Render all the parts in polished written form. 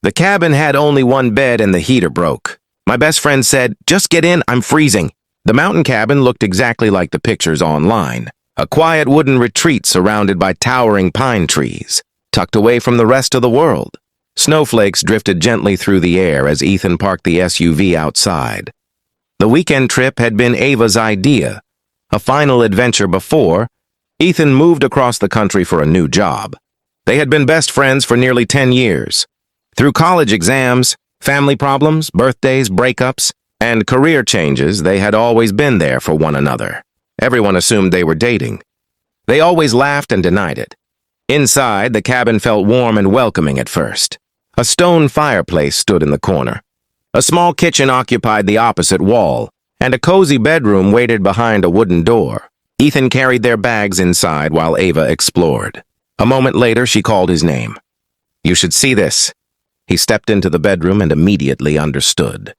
The cabin had only one bed and the heater broke. My best friend said, "Just get in, I'm freezing." The mountain cabin looked exactly like the pictures online. A quiet wooden retreat surrounded by towering pine trees, tucked away from the rest of the world. Snowflakes drifted gently through the air as Ethan parked the SUV outside. The weekend trip had been Ava's idea. A final adventure before, Ethan moved across the country for a new job. They had been best friends for nearly 10 years. Through college exams, family problems, birthdays, breakups, and career changes, they had always been there for one another. Everyone assumed they were dating. They always laughed and denied it. Inside, the cabin felt warm and welcoming at first. A stone fireplace stood in the corner. A small kitchen occupied the opposite wall, and a cozy bedroom waited behind a wooden door. Ethan carried their bags inside while Ava explored. A moment later, she called his name. "You should see this." He stepped into the bedroom and immediately understood.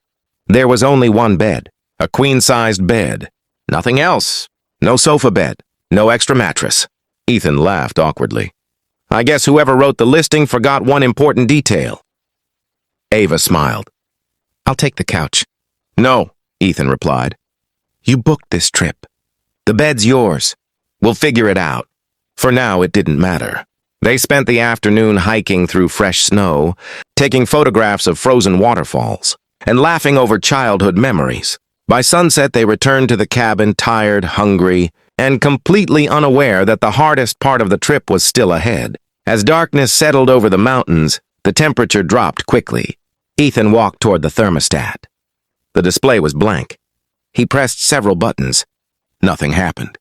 There was only one bed, a queen-sized bed. Nothing else. No sofa bed. No extra mattress. Ethan laughed awkwardly. "I guess whoever wrote the listing forgot one important detail." Ava smiled. "I'll take the couch." "No," Ethan replied. "You booked this trip. The bed's yours. We'll figure it out." For now, it didn't matter. They spent the afternoon hiking through fresh snow, taking photographs of frozen waterfalls, and laughing over childhood memories. By sunset, they returned to the cabin tired, hungry, and completely unaware that the hardest part of the trip was still ahead. As darkness settled over the mountains, the temperature dropped quickly. Ethan walked toward the thermostat. The display was blank. He pressed several buttons. Nothing happened.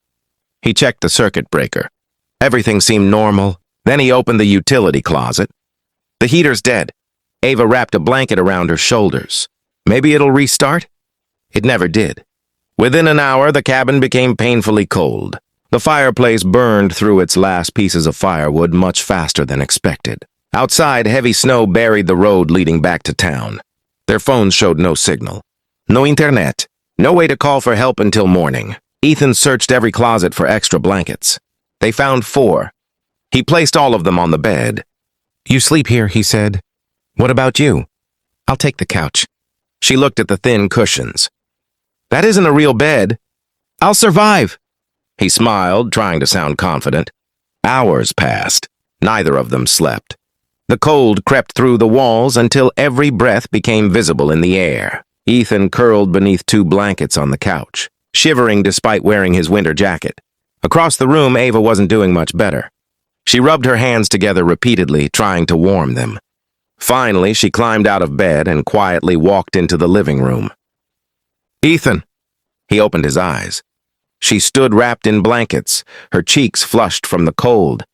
He checked the circuit breaker. Everything seemed normal. Then he opened the utility closet. "The heater's dead." Ava wrapped a blanket around her shoulders. "Maybe it'll restart?" It never did. Within an hour, the cabin became painfully cold. The fireplace burned through its last pieces of firewood much faster than expected. Outside, heavy snow buried the road leading back to town. Their phones showed no signal. No internet. No way to call for help until morning. Ethan searched every closet for extra blankets. They found 4. He placed all of them on the bed. "You sleep here," he said. "What about you?" "I'll take the couch." She looked at the thin cushions. "That isn't a real bed." "I'll survive." He smiled, trying to sound confident. Hours passed. Neither of them slept. The cold crept through the walls until every breath became visible in the air. Ethan curled beneath 2 blankets on the couch, shivering despite wearing his winter jacket. Across the room, Ava wasn't doing much better. She rubbed her hands together repeatedly, trying to warm them. Finally, she climbed out of bed and quietly walked into the living room. "Ethan!" He opened his eyes. She stood wrapped in blankets, her cheeks flushed from the cold.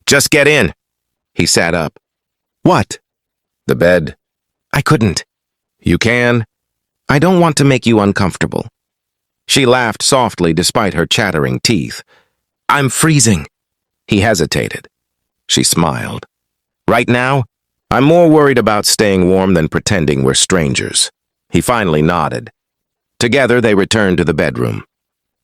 "Just get in." He sat up. "What?" "The bed." "I couldn't." "You can." "I don't want to make you uncomfortable." She laughed softly despite her chattering teeth. "I'm freezing." He hesitated. She smiled. "Right now, I'm more worried about staying warm than pretending we're strangers." He finally nodded. Together, they returned to the bedroom.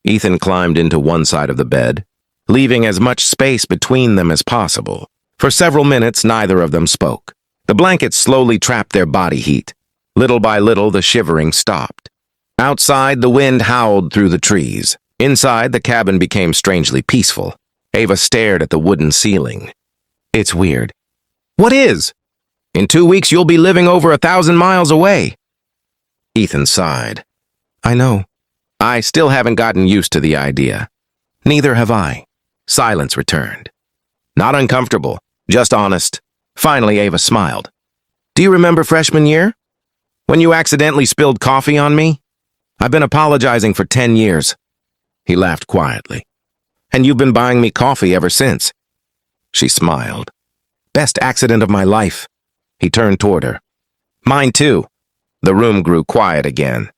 Ethan climbed into one side of the bed, leaving as much space between them as possible. For several minutes, neither of them spoke. The blankets slowly trapped their body heat. Little by little, the shivering stopped. Outside, the wind howled through the trees. Inside, the cabin became strangely peaceful. Ava stared at the wooden ceiling. "It's weird." "What is?" "In 2 weeks, you'll be living over 1,000 miles away." Ethan sighed. "I know. I still haven't gotten used to the idea." "Neither have I." Silence returned. Not uncomfortable, just honest. Finally, Ava smiled. "Do you remember freshman year? When you accidentally spilled coffee on me? I've been apologizing for 10 years. He laughed quietly. "And you've been buying me coffee ever since." She smiled. "Best accident of my life." He turned toward her. "Mine too." The room grew quiet again.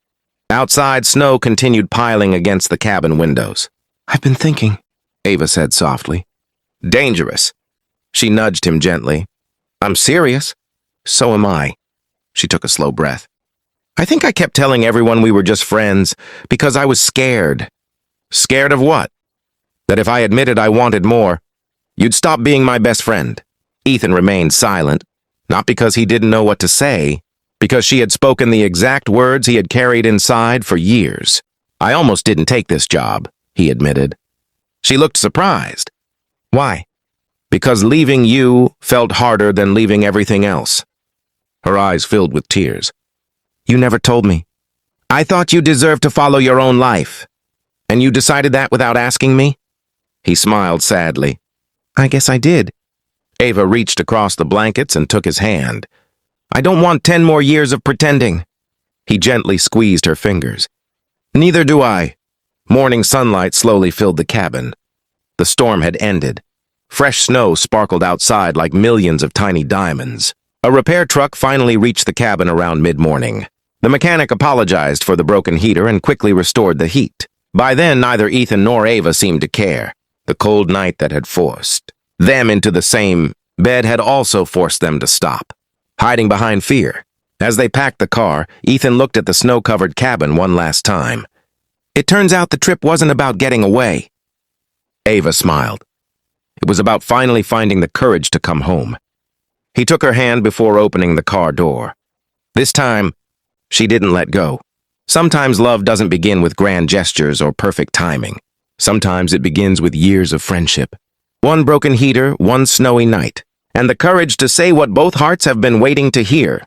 Outside, snow continued piling against the cabin windows. "I've been thinking," Ava said softly. "Dangerous." She nudged him gently. "I'm serious." "So am I." She took a slow breath. "I think I kept telling everyone we were just friends because I was scared." "Scared of what?" "That if I admitted I wanted more, you'd stop being my best friend." Ethan remained silent. Not because he didn't know what to say, because she had spoken the exact words he had carried inside for years. "I almost didn't take this job," he admitted. She looked surprised. "Why?" "Because leaving you felt harder than leaving everything else." Her eyes filled with tears. "You never told me. I thought you deserved to follow your own life. And you decided that without asking me?" He smiled sadly. "I guess I did." Ava reached across the blankets and took his hand. "I don't want 10 more years of pretending." He gently squeezed her fingers. "Neither do I." Morning sunlight slowly filled the cabin. The storm had ended. Fresh snow sparkled outside like millions of tiny diamonds. A repair truck finally reached the cabin around mid-morning. The mechanic apologized for the broken heater and quickly restored the heat. By then, neither Ethan nor Ava seemed to care. The cold night that had forced them into the same bed had also forced them to stop, hiding behind fear. As they packed the car, Ethan looked at the snow-covered cabin one last time. "It turns out the trip wasn't about getting away." Ava smiled. It was about finally finding the courage to come home. He took her hand before opening the car door. This time, she didn't let go. Sometimes love doesn't begin with grand gestures or perfect timing. Sometimes it begins with years of friendship. One broken heater, one snowy night, and the courage to say what both hearts have been waiting to hear.